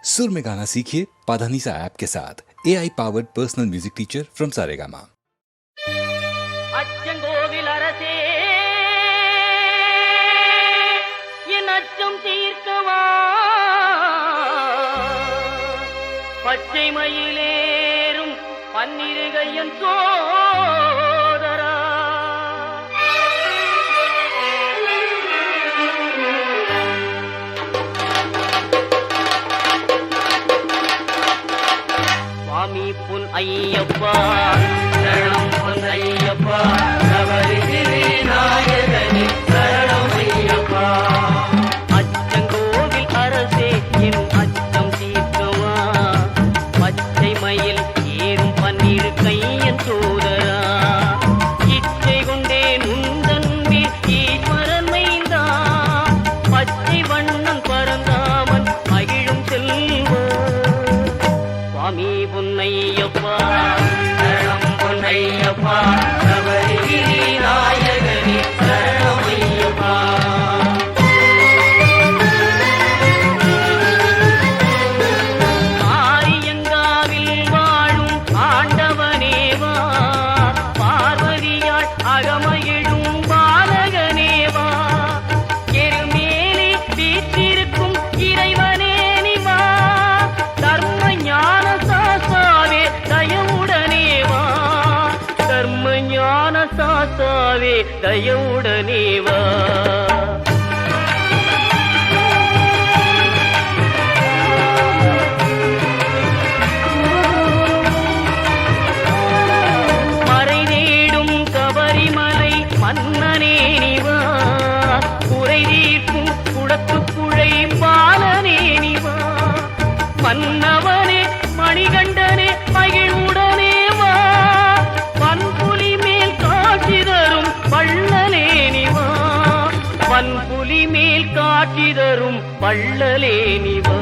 सुर में गाना सीखिए पाधानीसा ऐप के साथ AI powered personal music teacher from Saregama. Achankovil அரசே என் அச்சம் தீர்க்கவா, பச்சை மயிலேறும் பன்னிருகையன் சோதரா, சுவாமி பொன் ஐயப்பா சரணம் பொன் ஐயப்பா, சபரிகிரி நாயகனே சரணம் ஐயப்பா. அச்சங்கோவில் அரசே என் அச்சம் தீர்க்கவா, பச்சை மயில் ஏறும் பன்னிரு கையன் சோதரா, இச்சை கொண்டேன் உந்தன்பில் ஈஸ்வரன் மைந்தா, பச்சை வண்ணன் பரந்தாமன் மகிழும் செல்வா, சுவாமி பொன்னையப்பா சரணம் பொன்னையப்பா, சபரிகிரி நாயகனே சரணம் ஐயப்பா. ஆரியங்காவில் வாழும் ஆண்டவனேவா, பார்வதியாள் அகமகிழும் பாலகனேவா, எருமேலி வீற்றிருக்கும் இறைவனே நிவா, தர்ம ஞான சாசாவே தயவுடனேவா, தர்ம ஞான சாசாவே தயவுடனேவா. மறை தேடும் கபரிமலை மன்னனே நிவா, குறை தீர்க்கும் குடத்துக்குழை பாலனே நிவா, மன்னவனே மணிகண்டனே மகிழ்வுடனே வா, பன்புலி மேல் காட்சி தரும் வள்ளலே நிவா, பன்புலி மேல் காட்சி தரும் வள்ளலே நிவா.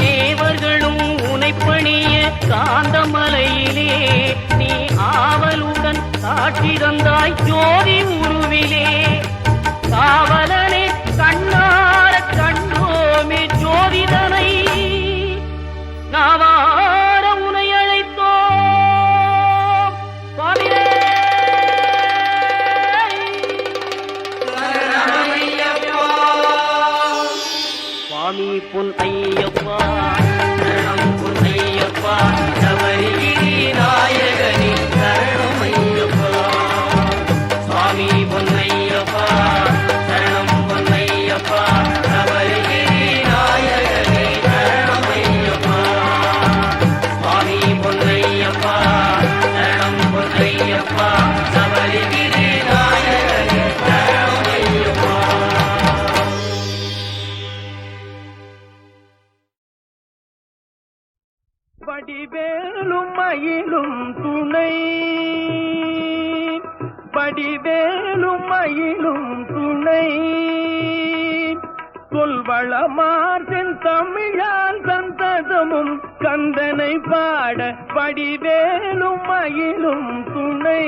தேவர்களும் உனைப்பணிய காந்தமலையிலே நீ ஆவலுடன் காட்சி தந்தாய் ஜோதி உருவிலே, காவலனே கண்ணார கண்டோமே ஜோதிதனை, நாவார உனை அழைத்தோம் சுவாமியே. சுவாமி பொன் ஐயப்பா சரணம் பொன் ஐயப்பா, சபரிகிரி நாயகனே சரணம் ஐயப்பா. சுவாமி பொன் ஐயப்பா சரணம் பொன் ஐயப்பா, சபரிகிரி நாயகனே சரணம் ஐயப்பா. சுவாமி பொன் ஐயப்பா சரணம் பொன் ஐயப்பா, சபரிகிரி நாயகனே சரணம் ஐயப்பா. படிவேலும் மயிலும் துணை, படிவேலும் மயிலும் துணை, சொல்வளமார்த்தின் தமிழால் சந்ததமும் கந்தனை பாட, படிவேலும் மயிலும் துணை.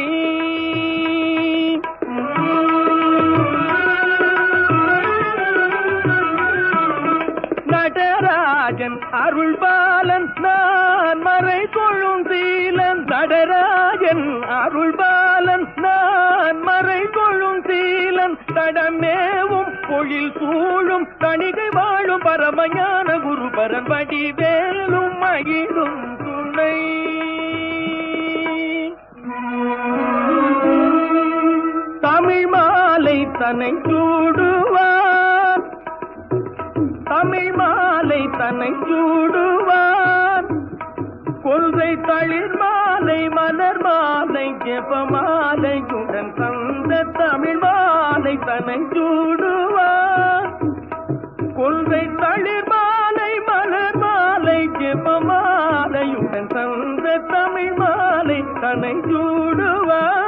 நடராஜன் அருள்பாலன் நான் மறை கொள்ளும் சீலன், நடராஜன் அருள்பாலன் நான் மறை கொள்ளும் சீலன், தடமேவும் பொழில் சூழும் தணிகை வாழும் பரமஞான குருபரன், வடிவேலும் மகிழும் துணை. தமிழ் மாலை தன்னை சூடுவார், தமிழ் மாலை தன்னை சூடுவார், கொள்கை தளிர் மாலை மலர் மாலை ஜெப மாலையுடன் தந்த தமிழ் மாலை தன்னை சூடுவார், கொள்கை தளிர் மாலை மலர் மாலை ஜெப மாலையுடன் தந்த தமிழ் மாலை தன்னை சூடுவார்.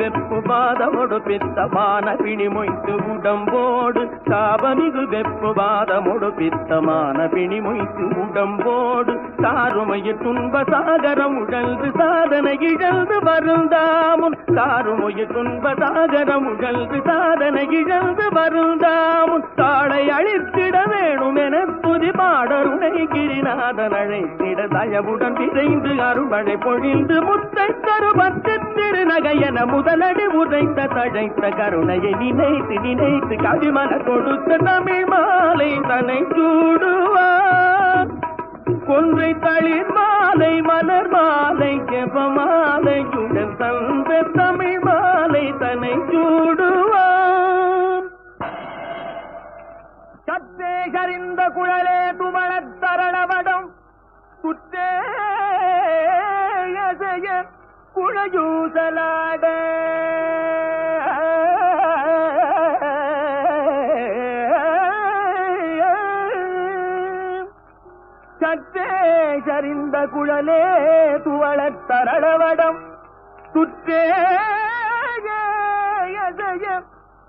வெப்பு வாதமொடு பித்தமான பிணி மொய்த்து உடம்போடு சாபமிகு வெப்பு வாதமொடு பித்தமான பிணி மொய்த்து உடம்போடு சாருமையில் துன்ப சாகரம் உழல்து சாதனை இழந்து வருந்தாமுன் சாருமையில் துன்ப சாகரம் உழல்து சாதனை இழந்து வருந்தாமுன் தாளை அழித்திட வேணும் என துதி பாடருணை கிரிநாதன் அழைத்திட தயவுடன் விரைந்து அருள்மழை பொழிந்து முத்தை தரு பத்து திருநகை என முதலடி உதைத்த தழைத்த கருணையை நினைத்து நினைத்து கவிமன கொடுத்த தமிழ் மாலை தன்னை சூடுவார் கொன்றை தளிர் மாலை மலர் மாலை ஜெப மாலையுடன் தந்த தமிழ் மாலை தன்னை சூடுவார் சத்தே கரிந்த குழலே துமணத் தரணவடம் குத்தே குழையூசலாட சற்றே சரிந்த குழலே துவளத் தரளவடம் சுற்றே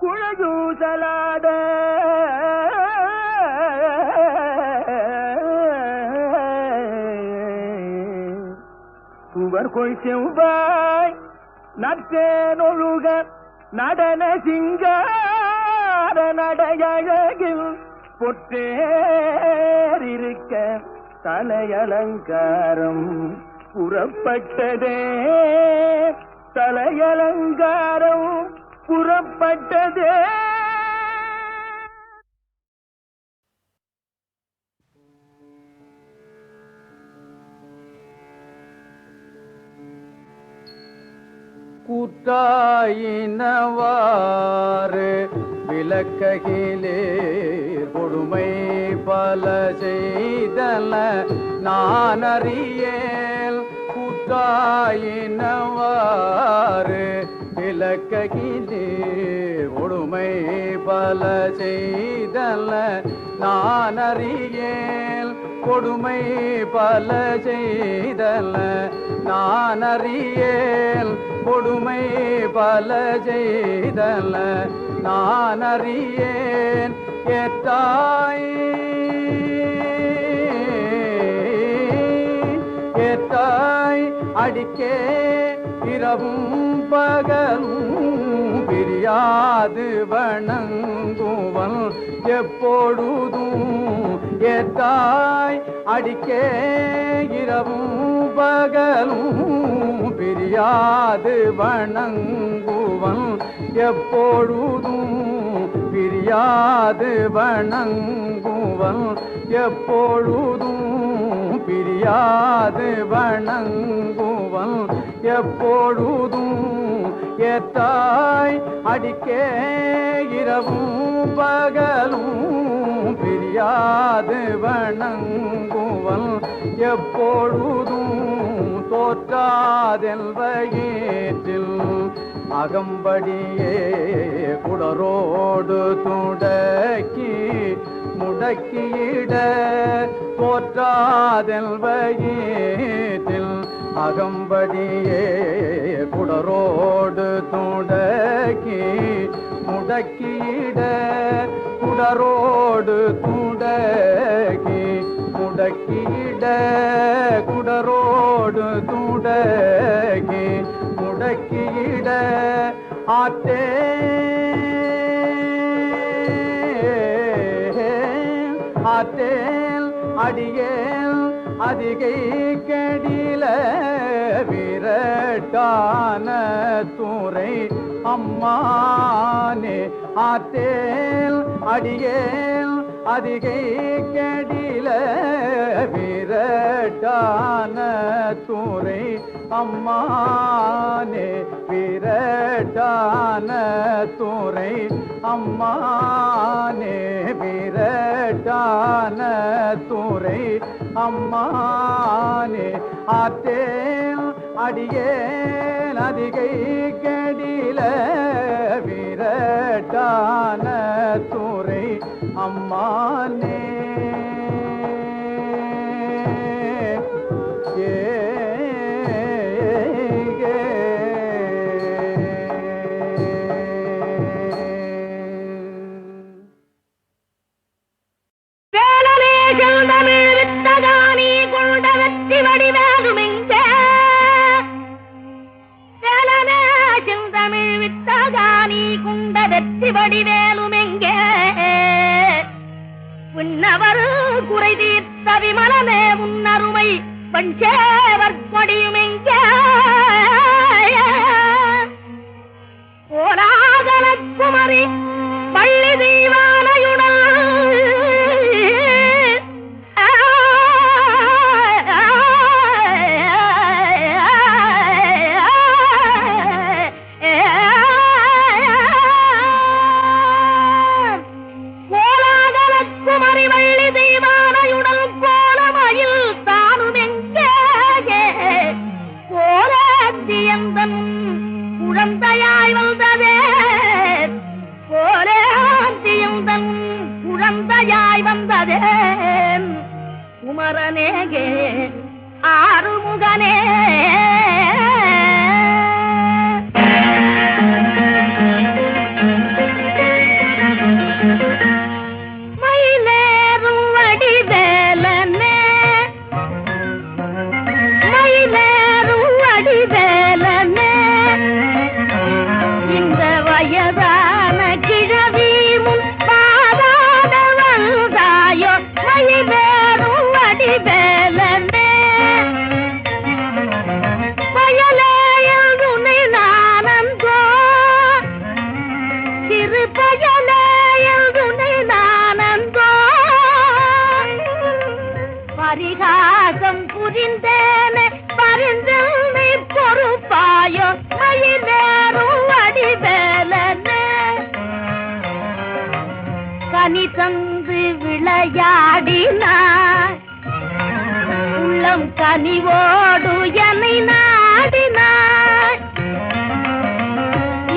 குழையூசலாட சுவர்கொள் செவ்வாய் நற்றேனொழுக நடன சிங்கார நடையழகில் பொற்றேறிருக்க தலையலங்காரம் புறப்பட்டதே தலையலங்காரம் புறப்பட்டதே. கூட்டாயினவாறு விளக்ககிலே கொடுமை பல செய்தல நான் அறியேல். கூட்டாயினவாறு விளக்ககிலே கொடுமை பல செய்தல நான் அறியேல். கொடுமை பல செய்தல நான் அறியேல். கொடுமை பல செய்தல நான் அறியேன். ஏத்தாய் ஏத்தாய் அடிக்கே இரவும் பகலும் பிரியாது வணங்குவன் எப்பொழுதும். ஏத்தாய் அடிக்கே இரவும் பகலும் பிரியாது வணங்குவன் எப்பொழுதும். பிரியாது வணங்குவன் எப்பொழுதும். பிரியாது வணங்குவன் எப்பொழுதும். ஏத்தாய் அடிக்கே இரவும் பகலும் பிரியாது வணங்குவன் எப்பொழுதும். தோற்றாதெல் வயிற்றில் அகம்படியே குடரோடு துடக்கி முடக்கியிட. தோற்றாதெல் வயிற்றில் அகம்படியே குடரோடு துடக்கி முடக்கியிட. குடரோடு துடக்கி முடக்கியிட. குடரோடு துடக்கி முடக்கியிட. ஆத்தே ஆத்தேல் அடியேல் அதிகை கெடில விரட்டான தூரை அம்மானே. ஆத்தேல் அடியேல் அதிகை கெடில விரட்டான தூரை அம்மானே. விரட்டான தூரை அம்மானே. விரட்டான தூரை அம்மானே. ஆத்தேல் அடியேல் அதிகை கெடில விரட்டான தூரை அம்மானே. வடிவேலுமெங்கே உன்னவர் குறை தீர்த்த விமலமே உன்னருமை பஞ்சேவர் கொடியுமெங்கே கோலாகல குமரி பள்ளி தீவானையுடன் குழந்தையாய் வந்ததே போலேந்தியந்தன் குழந்தையாய் வந்ததே குமரனேகே ஆறுமுகனே மயிலேறும் வடிவேலனே மயிலேறும் வடிவேலனே இந்த வயதான கிழவி முன் பாதாட வந்தாயோ மயிலேறும் வடிவேலனே பயலேயல் துணை நானந்தோ சிறு பயலேயல் துணை நானந்தோ பரிகாசம் புரிந்தேனே பரிந்தனை பொறுப்பாயோ மயிலேறும் வடிவேலனே கனி தந்து விளையாடினார் உள்ளம் கனிவோடு என்னை நாடினார்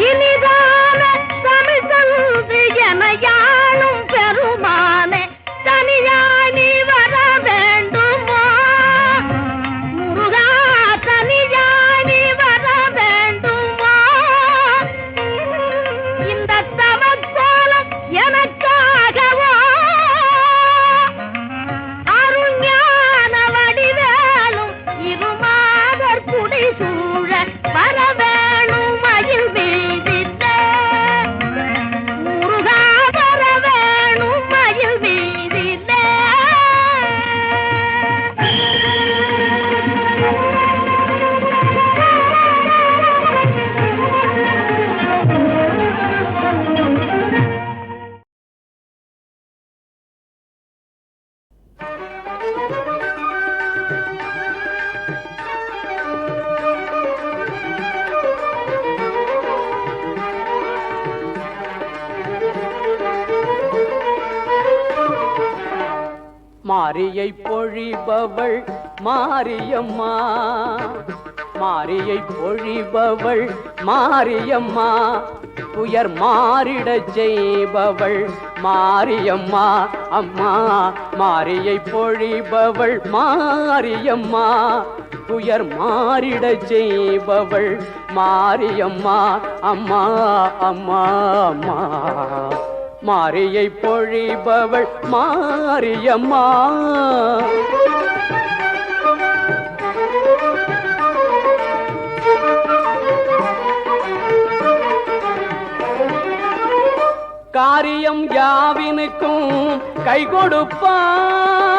இனிதான தமிழ் தந்து என யாழும் பெருமானே தனியானி வர வேண்டுமோ முருகா தனியானி வர வேண்டுமோ இந்த தவக்கோலம் எனக்காகவோ அருஞான வடிவேலும் இருமாதர் குடி சூழ வர வேணும் மயில் வீதித்தே முருகா வர வேணும் மயில் வீதித்தே மாரியை பொழிபவள் மாரியம்மா மாரியை பொழிபவள் மாரியம்மா துயர் மாறிடச் செய்பவள் மாரியம்மா அம்மா மாரியை பொழிபவள் மாரியம்மா துயர் மாறிடச் செய்பவள் மாரியம்மா அம்மா அம்மா அம்மா மாரியை பொழிபவள் மாரியம்மா காரியம் யாவினுக்கும் கை கொடுப்பாள்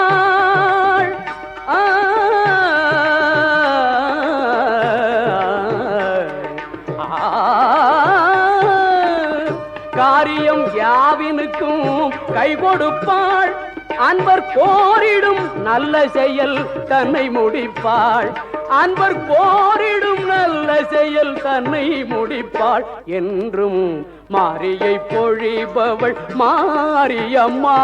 காரியம் யாவினுக்கும் கை கொடுப்பாள் அன்பர் கோரிடும் நல்ல செயல் தன்னை முடிப்பாள் அன்பர் கோரிடும் நல்ல செயல் தன்னை முடிப்பாள் என்றும் மாரியை பொழிபவள் மாரியம்மா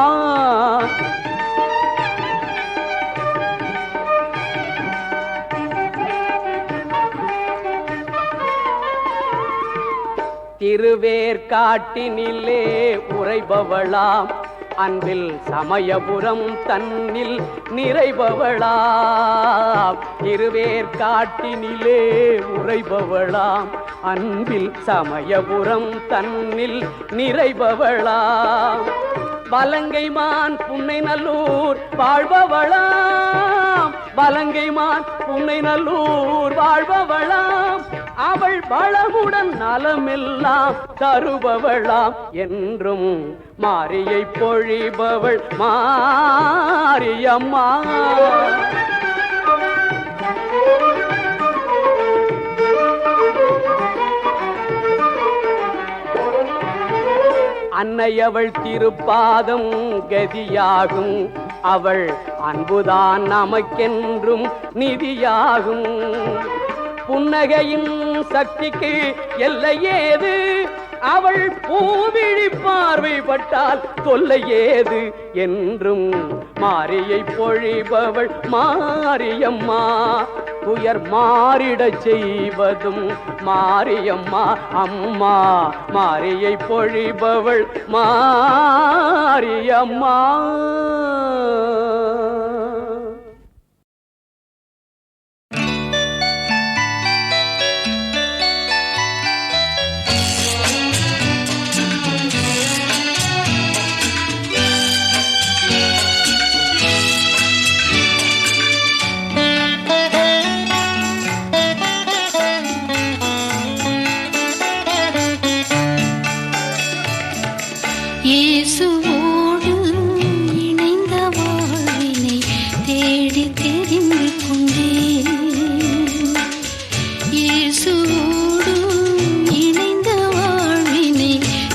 திருவேற்காட்டினிலே உறைபவளாம் அன்பில் சமயபுரம் தன்னில் நிறைபவளாம் திருவேற்காட்டினிலே உறைபவளாம் அன்பில் சமயபுரம் தன்னில் நிறைபவளாம் வலங்கைமான் புன்னை நல்லூர் வாழ்பவளாம் வலங்கைமான் புன்னை நல்லூர் வாழ்பவளாம் அவள் வளமுடன் நலமெல்லாம் தருபவளாம் என்றும் மாரியை பொழிபவள் மாரியம்மா. அன்னை அவள் திருப்பாதம் கதியாகும், அவள் அன்புதான் நமக்கென்றும் நிதியாகும். புன்னகையின் சக்திக்கு எல்லையேது, அவள் பூவிழி பார்வைப்பட்டால் தொல்லையேது என்றும் மாரியை பொழிபவள் மாரியம்மா. துயர் மாறிடச் செய்வதும் மாரியம்மா அம்மா. மாரியை பொழிபவள் மாரியம்மா. இயேசுவோடு இணைந்த வாழ்வினை தேடி தெரிந்து கொண்டேன். இயேசுவோடு இணைந்த வாழ்வினை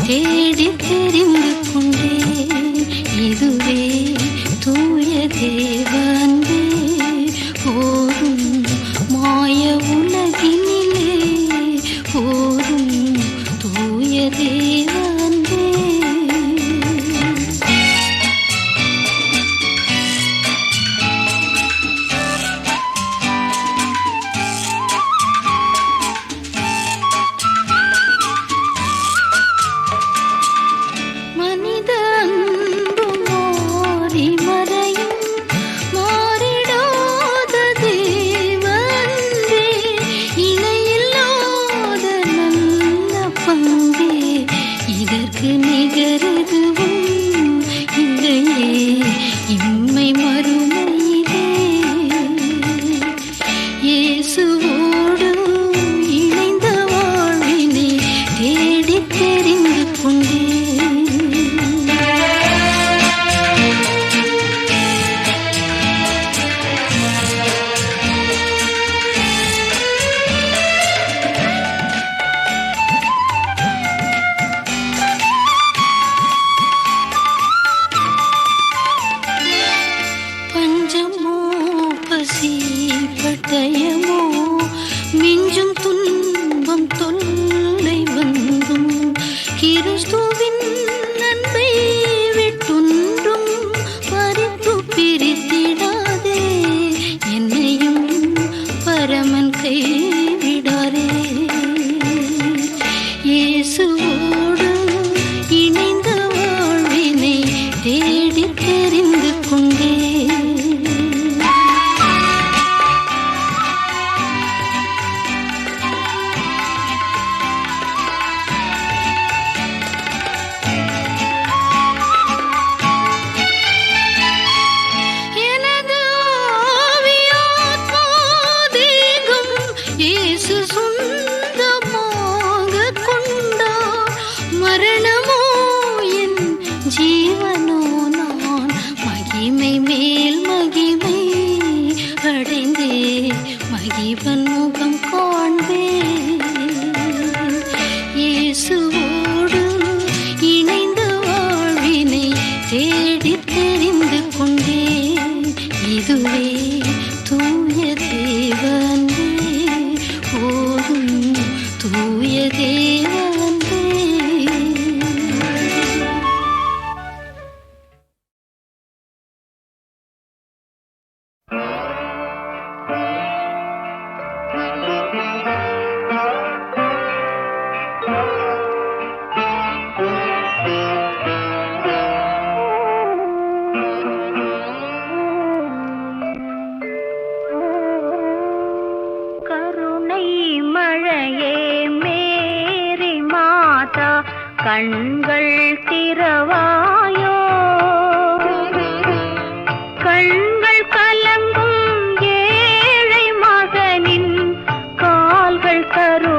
தேடி தெரிந்து கொண்டேன். இதுவே தூய தேவ அன்பே போதும் மாய உலகினிலே போதும் தூய தேவ அன்பே. மனித அன்பு மாறி மறையும் மாறிடாத தேவ அன்பே, இணையில்லாத நல்ல பங்கே, இதற்கு நிகரெதுவும் இல்லையே இம்மை மறுமையிலே. இயேசுவோடு இணைந்த வாழ்வினை தேடி தெரிந்து கொண்டேன். பஞ்சமோ பசி பட்டயமோ மிஞ்சும் துன்பம் தொல்லை வந்தும் கிறிஸ்துவின் அன்பை விட்டொன்றும் பறித்து பிரித்திடாதே. என்னையும் பரமன் கைவிடாரே. இயேசுவோடு இணைந்த வாழ்வினை தேடி தெரிந்து கொண்டேன். எனது ஆவியாத்மா தேகம் இயேசு சொந்தமாக கொண்டார். மரணமோ என் ஜீவனோ நான் மகிமை மேல் மகிமை அடைந்தே மகிவன் முகம் காண்பேன். இயேசுவோடு இணைந்த வாழ்வினை தேடி தெரிந்து கொண்டேன். இதுவே தூய தேவ அன்பே போதும் தூய தேவ அன்பே. கருணை மழையே மேரி மாதா கண்கள் திறவாயோ. கண்கள் கலங்கும் ஏழை மகனின் கால்கள் தரு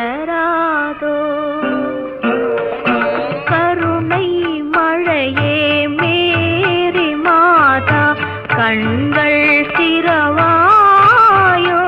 மலராதோ கருணை மழையே மேரி மாதா கண்கள் திறவாயோ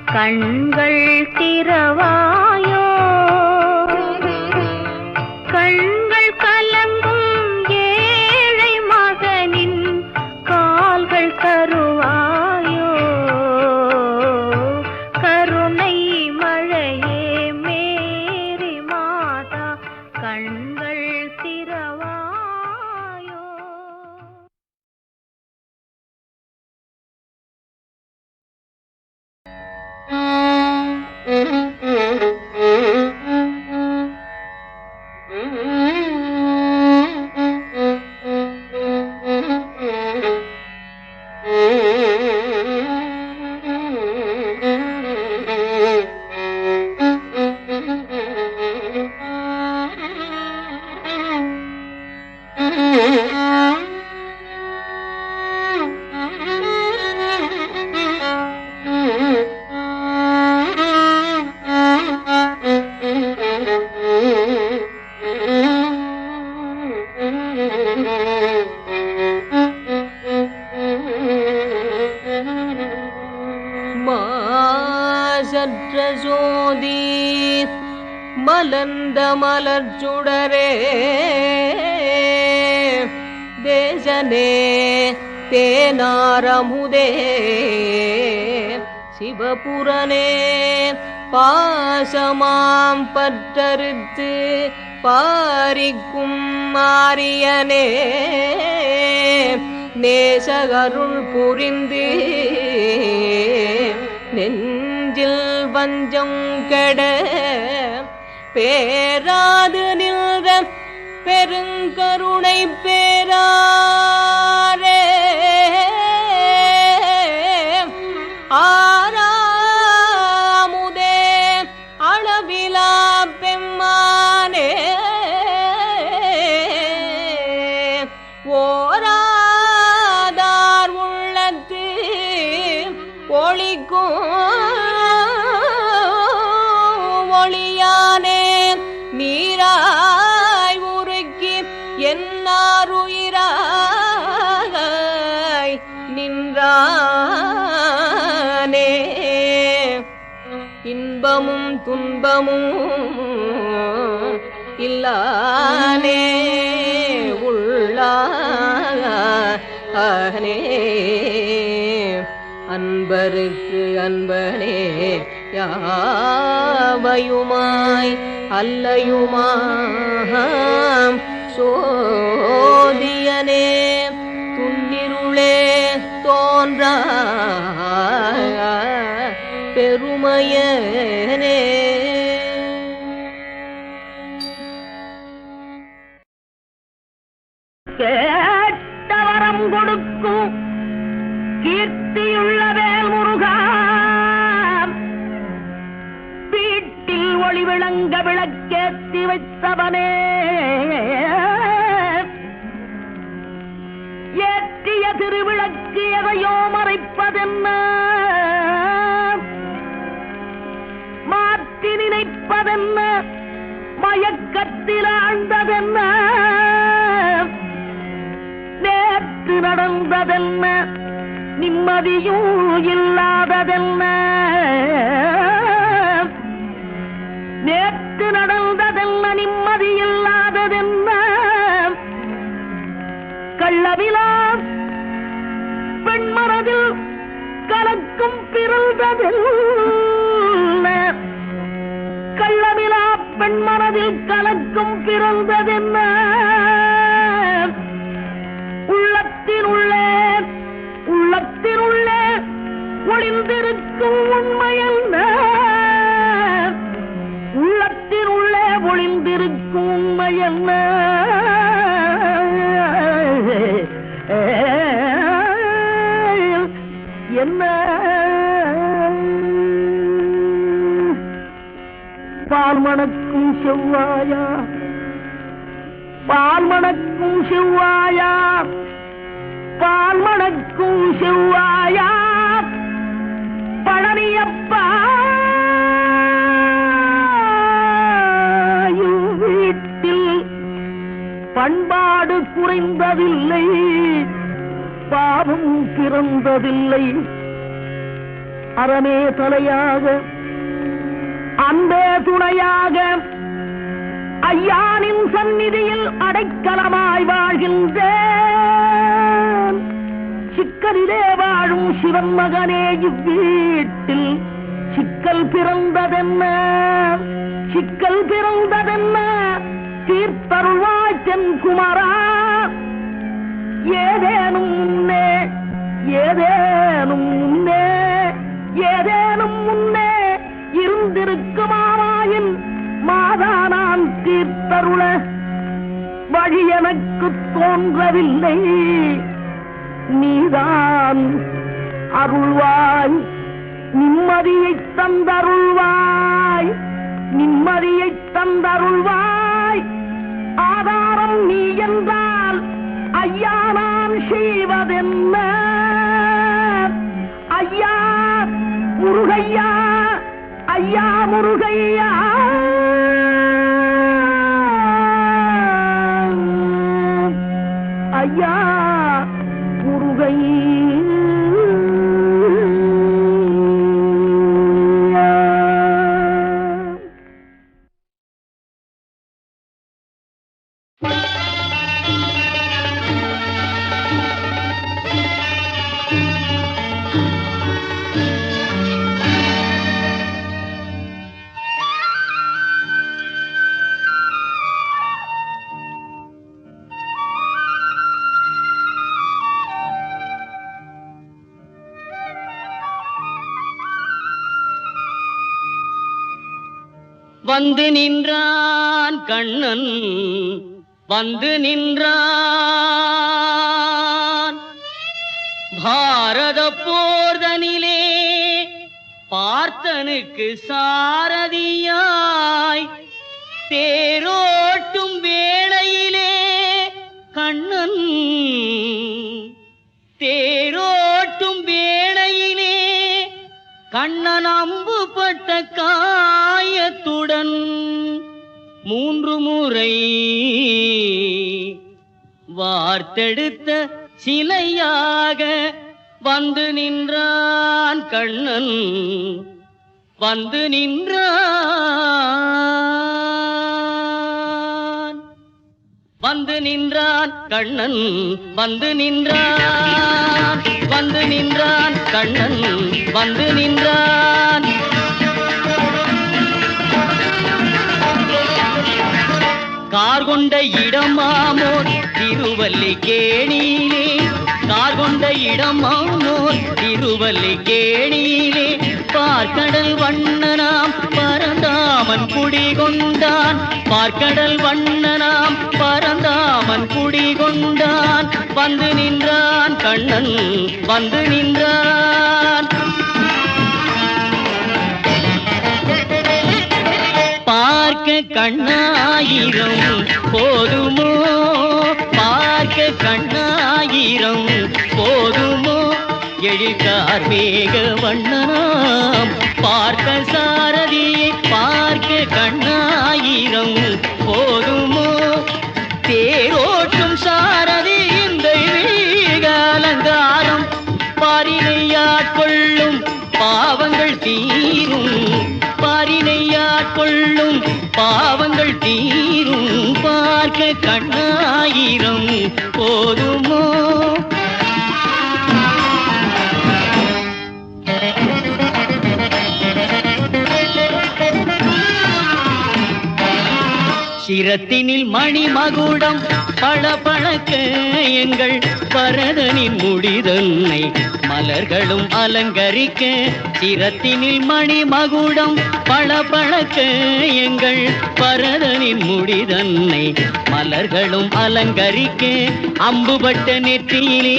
கண்கள் திறவாயோ கண்கள் கலங்கும் ஏழை மகனின் கால்கள் தருவாயோ கருணை மழையே மேரி மாதா கண்கள் திறவாயோ. மாசற்ற ஜோதி மலர்ந்த மலர்ச்சுடரே தேசனே தேனாரமுதே சிவபுரனே பாசமாம் பற்றறுத்து பாரிக்கும் மாரியனே நேசகருள் புரிந்து நெஞ்சில் வஞ்சம் கெட பேராது நின்ற பெருங்கருணை பேராரே ஆராமுதே அளவிலா பெம்மானே ஓராதார் உள்ளத்து ஒளிக்கும் ஒளியானே நீராய் உருக்கி என்னாருயிராய் நின்றானே இன்பமும் துன்பமும் இல்லானே உள்ளானே அன்பருக்கு அன்பனே யாவையுமாய் அல்லையுமாம் சோதியனே துன்னிருளே தோன்றா பெருமையனே கேட்டவரம் கொடுக்கும் கீர்த்தியுள்ள வேல் முருகா வீட்டில் ஒளி விளங்க விளக்கேற்றி வைத்தவனே ஏற்றிய திருவிழா மயக்கு எதையோ மறைப்பதென்ன, மாற்றி நினைப்பதென்ன, மயக்கத்தில் ஆழ்ந்ததென்ன, நேற்று நடந்ததென்ன, நிம்மதியும் இல்லாததென்ன, நேற்று நடந்ததென்ன, நிம்மதி இல்லாததென்ன, கள்ளவிலா பெண்மனதில் கலக்கும் பிறந்ததென்ன, கள்ளவிலா பெண்மனதில் கலக்கும் பிறந்ததென்ன, உள்ளத்தினுள்ளே உள்ளத்தினுள்ளே ஒளிந்திருக்கும் உண்மையல்ல, உள்ளத்தினுள்ளே ஒளிந்திருக்கும் உண்மையல்ல, என்ன பால் மணக்கும் செவ்வாயா, பால் மணக்கும் செவ்வாயா, பால் மணக்கும் செவ்வாயா, பழனியப்பா வீட்டில் பண்பாடு குறைந்ததில்லை, பாவம் பிறந்ததில்லை, அறமே தலையாக அன்பே துணையாக ஐயானின் சந்நிதியில் அடைக்கலமாய் வாழ்கின்றேன். சிக்கலிலே வாழும் சிவன் மகனே, இவ்வீட்டில் சிக்கல் பிறந்ததென்ன, சிக்கல் பிறந்ததென்ன, தீர்த்தருள்வாய் தென்குமரா, ஏதேனும் முன்னே, ஏதேனும் முன்னே, ஏதேனும் முன்னே இருந்திருக்குமாயின் மாதா நான் தீர்த்தருள வழி எனக்கு தோன்றவில்லை, நீதான் அருள்வாய், நிம்மதியை தந்தருள்வாய், நிம்மதியை தந்தருள்வாய், ஆதாரம் நீ என்றால் ஐயா நான் செய்வதென்ன, ஐயா முருகையா, ஐயா முருகையா, ஐயா முருகையா. வந்து நின்றான் கண்ணன், வந்து நின்றான் பாரத போர்தனிலே, பார்த்தனுக்கு சாரதியாய் தேரோட்டும் வேளையிலே, கண்ணன் தேரோட்டும் வேளையிலே, கண்ணன் அம்புபட்ட காயத்துடன் 3 முறை வார்த்தெடுத்த சிலையாக வந்து நின்றான் கண்ணன், வந்து நின்றான், வந்து நின்றான் கண்ணன், வந்து நின்றான், வந்து நின்றான் கண்ணன், வந்து நின்றான். கார் கொண்ட இடமாமோர் திருவல்லிக்கேணியிலே, கார் கொண்ட இடமாமோர் திருவல்லிக்கேணியிலே, பார்க்கடல் வண்ணனாம் பரந்தாமன் குடிகொண்டான், பார்க்கடல் வண்ணனாம் பரந்தாமன் குடிகொண்டான். வந்து நின்றான் கண்ணன், வந்து நின்றான். பார்க்க கண்ணாயிரம் போதுமோ, பார்க்க கண்ணாயிரம் போதுமோ, எழில்கார் மேக வண்ணனாம் பார்க்க சாரதியை பார்க்க கண்ணாயிரம் போதுமோ தேரோட்டும் சாரதி இந்த அலங்காரம் பாரினையாட்கொள்ளும் பாவங்கள் தீரும் பாரினையாட்கொள்ளும் பாவங்கள் தீரும் பார்க்க கண்ணாயிரம் போதுமோ சிரத்தினில் மணிமகுடம் பளபளக்க எங்கள் பரதனின் முடிதன்னை மலர்களும் அலங்கரிக்க சிரத்தினில் மணிமகுடம் பளபளக்க எங்கள் பரதனின் முடிதன்னை மலர்களும் அலங்கரிக்க அம்புபட்ட நெற்றியிலே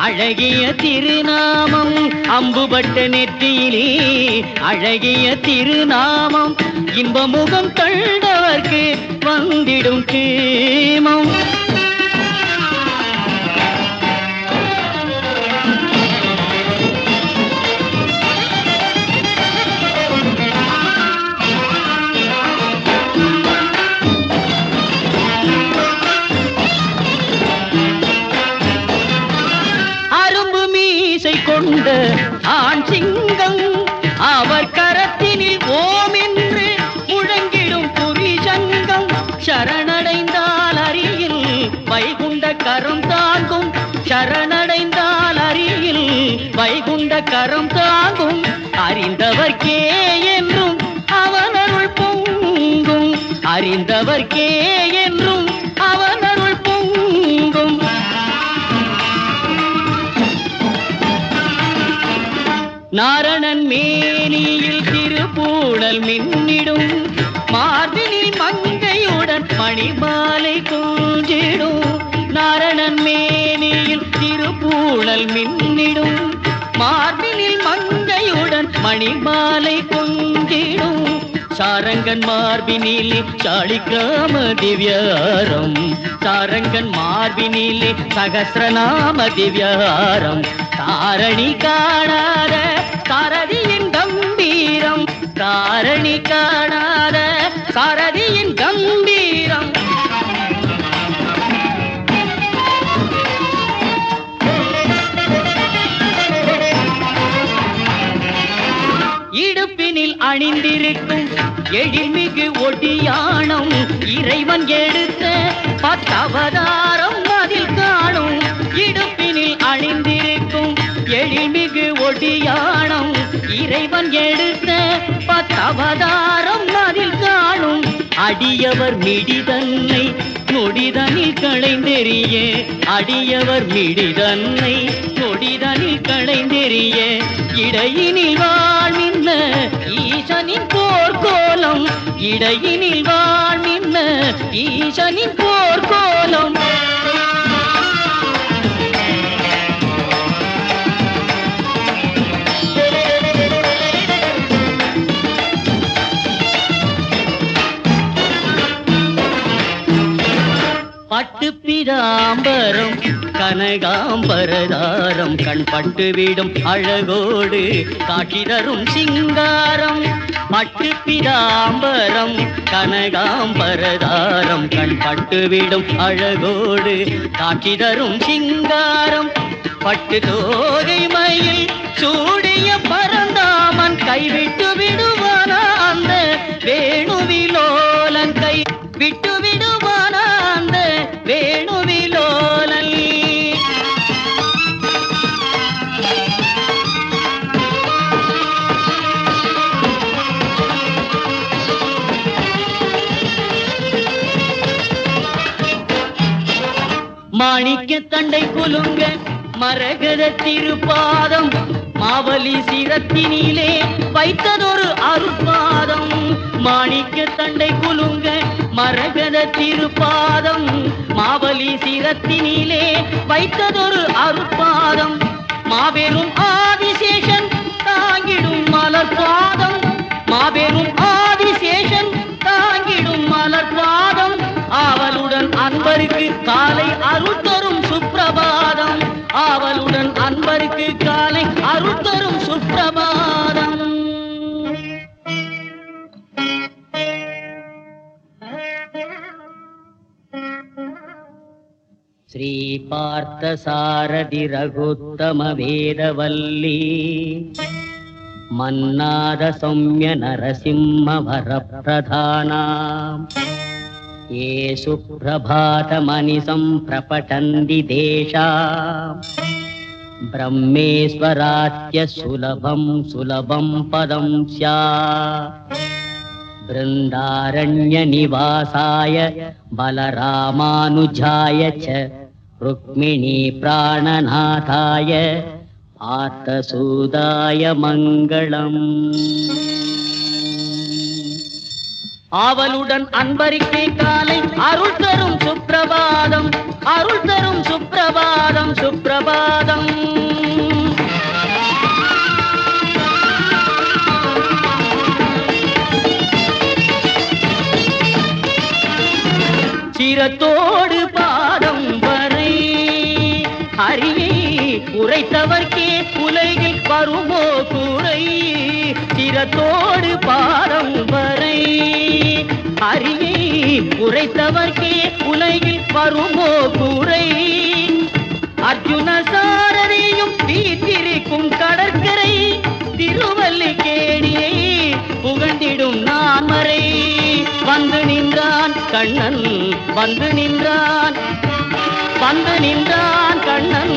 அழகிய திருநாமம் அம்புபட்ட நெற்றியிலே அழகிய திருநாமம் இன்பமுகம் கண்டவர்க்கு வந்திடும் கேமம் அரும்பு மீசை கொண்ட ஆண் சிங்கம் அவர் கரத்தினில் ஓம் என்று முழங்கிடும் புரிசங்கம் சரணடைந்தால் அரியில் வைகுண்ட கரம் தாங்கும் சரணடைந்தால் அரியில் வைகுண்ட கரம் தாங்கும் அறிந்தவர்க்கே என்றும் அவனருள் பொங்கும் அறிந்தவர்க்கே என்றும் அவனருள் பொங்கும் நாரணன் மேனியில் திருப்பூடல் மின்னிடும் மார்பினில் மங்கையுடன் மணிமாலை கொஞ்சிடும் நாரணன் மேனியில் திருப்பூடல் மின்னிடும் மார்பினில் மங்கையுடன் மணிமாலை கொஞ்சிடும் சாரங்கன் மார்பினிலே சாளிக்கிராம திவ்யாரம் சாரங்கன் மார்பினிலே சகஸ்ரநாம திவ்யாரம் தாரணி காணாத சாரதியின் கம்பீரம் தாரணி காணாத சாரதியின் கம்பீரம் இடுப்பினில் அணிந்திருக்கும் எழில்மிகு ஒடியானம் இறைவன் எடுத்த பத்தவதாரம் அதில் காணும் இடுப்பினில் அணிந்திருக்கும் எழில்மிகு ஒடியானம் இறைவன் எடுத்த பத்தவதாரம் அதில் காணும் அடியவர் மிடிதன்னை நொடிதனில் களைந்தெறிய அடியவர் மிடிதன்னை நொடிதனில் களைந்தெறிய இடையினில் வாழ்மின்ன ஈசனின் போர்க்கோலம் இடையினில் வாழ்மின்ன ஈசனின் போர்க்கோலம் பட்டு பிதாம்பரம் கனகாம்பரதாரம் கண் பட்டுவிடும் அழகோடு காட்சி தரும் சிங்காரம் பட்டு பிதாம்பரம் கனகாம்பரதாரம் கண் பட்டுவிடும் அழகோடு காட்சி தரும் சிங்காரம் பட்டு தோகை மயில் சூடிய பரந்தாமன் கைவிட்டு விடுவானா அந்த வேணுவிலோலன் கை விட்டு விடுவானா அந்த வேணுவிலோலன் மாணிக்க தண்டை குலுங்க மரகத திருப்பாதம் மாவலி சிரத்தினிலே வைத்ததொரு அருட்பாதம் மாணிக்க தண்டை குலுங்க மரகத திருப்பாதம் மாவலி சிரத்தினிலே வைத்ததொரு அருட்பாதம் மாபெரும் ஆதிசேஷன் தாங்கிடும் மலர்பாதம் மாபெரும் ஆதிசேஷன் தாங்கிடும் மலர்பாதம் ஆவலுடன் அன்பருக்கு காலை அருள் தரும் சுப்பிரபாதம் ஆவலுடன் அன்பருக்கு श्रीपार्थसारथि रघुत्तम वेदवल्ली मन्नाद सौम्य नरसिंह वरप्रधाना ये सुप्रभातमनिसं प्रपठन्ति देशा ब्रह्मेश्वरात्य सुलभं पदं स्यात् बृन्दारण्यनिवासाय बलरामानुजाय च रुक्मिणी प्राणनाथाय पार्थसूदाय मङ्गलम् ஆவலுடன் அன்பருக்கு காலை அருள் தரும் சுப்பிரபாதம் அருள் தரும் சுப்பிரபாதம் சுப்பிரபாதம் சிரத்தோடு பாதம் வரை ஹரியை உரைத்தவர்க்கே உலகில் வருமோ குறை சிரத்தோடு பாதம் வரை ஹரியை உரைத்தவர்க்கே உலகில் வருமோ குறை அர்ஜுன சாரதியும் வீற்றிருக்கும் கடற்கரை திருவல்லிக்கேணியை புகழ்ந்திடும் நான்மறை வந்து நின்றான் கண்ணன் வந்து நின்றான் கண்ணன்